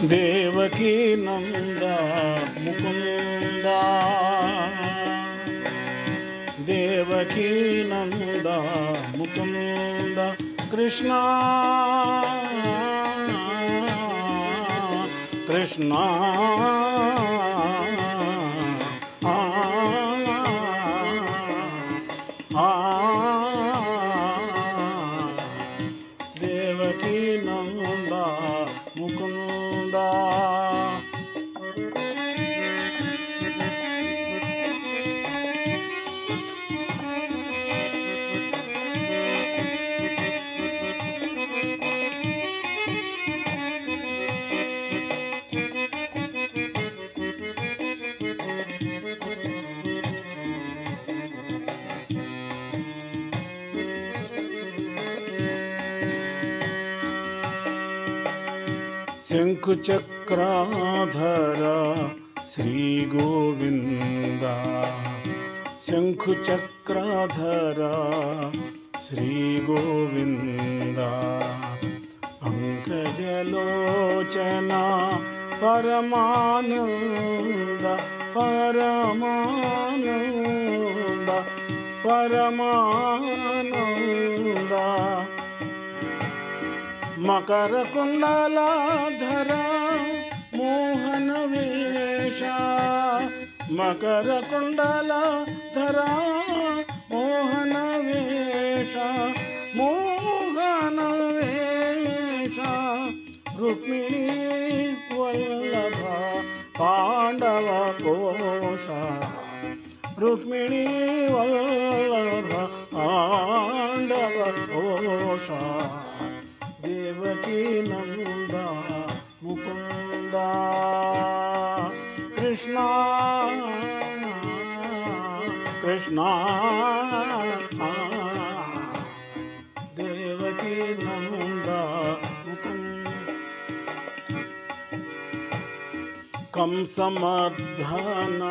ದೇವಕಿ ನಂದ ಮುಕುಂದ, ದೇವಕಿ ನಂದ ಮುಕುಂದ ಕೃಷ್ಣ ಕೃಷ್ಣ ದೇವಕಿ ನಂದ ಮುಕುಂದ. ಶಂಖುಚಕ್ರಾಧರ ಶ್ರೀ ಗೋವಿಂದ, ಶಂಖುಚಕ್ರಾಧರ ಶ್ರೀ ಗೋವಿಂದ. ಪಂಕಜಲೋಚನ ಪರಮಾನಂದ ಪರಮಾನಂದ ಪರಮಾನಂದ. ಮಕರ ಕುಂಡಲಾಧರ ಮೋಹನ ವೇಷ, ಮಕರ ಕುಂಡಲಾಧರ ಮೋಹನ ವೇಷ ಮೋಹನ ವೇಷ. ರುಕ್ಮಿಣಿ ವಲ್ಲಭ ಪಾಂಡವ ಕೋಶ, ರುಕ್ಮಿಣಿ ವಲ್ಲಭ ಪಾಂಡವ ಕೋಶ. ದೇವಕಿ ನಂದ ಮುಕುಂದ ಕೃಷ್ಣ ಕೃಷ್ಣ. ದೇವಕಿ ನಂದ ಮುಕುಂದ. ಕಂಸಮರ್ಧನ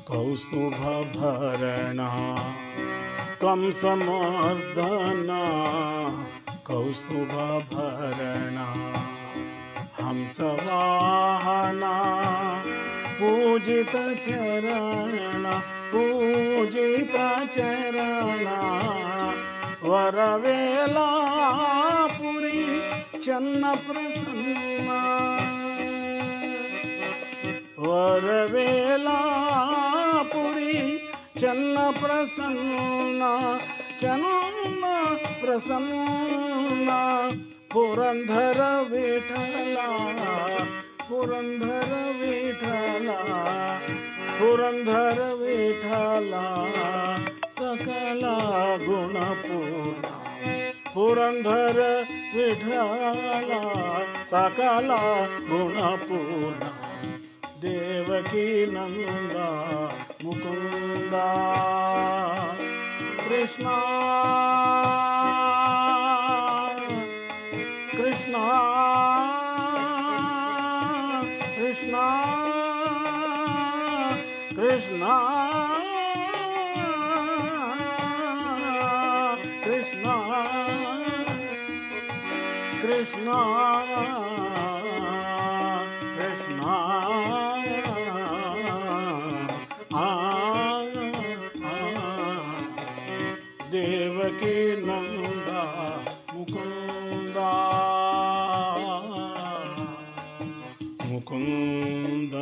ಕೌಸ್ತುಭ ಭರಣ, ಕಂಸಮರ್ಧನ ಕೌಸ್ತುಭ ಭರಣ. ಹಂಸವಾಹನ ಪೂಜಿತ ಚರಣ ಪೂಜಿತ ಚರಣ. ವರವೇಲಾಪುರಿ ಚನ್ನ ಪ್ರಸನ್ನ, ವರವೇಲಾಪುರಿ ಚನ್ನ ಪ್ರಸನ್ನ ಚನ್ನ ಪ್ರಸನ್ನ. ಪುರಂದರ ವಿಠಲ ಪುರಂದರ ವಿಠಲ ಪುರಂದರ ವಿಠಲ. ಸಕಲ ಗುಣಪೂರ್ಣ ಪುರಂದರ ವಿಠಲ ಸಕಲ ಗುಣಪೂರ್ಣ. ದೇವಕಿ ನಂದ ಮುಕುಂದ ಕೃಷ್ಣ ಕೃಷ್ಣ ಕೃಷ್ಣ ಕೃಷ್ಣ ಕೃಷ್ಣ ಕೃಷ್ಣ ಕೃಷ್ಣ. ದೇವಕಿ ನಂದ ಮುಕುಂದ ಮುಕುಂದ.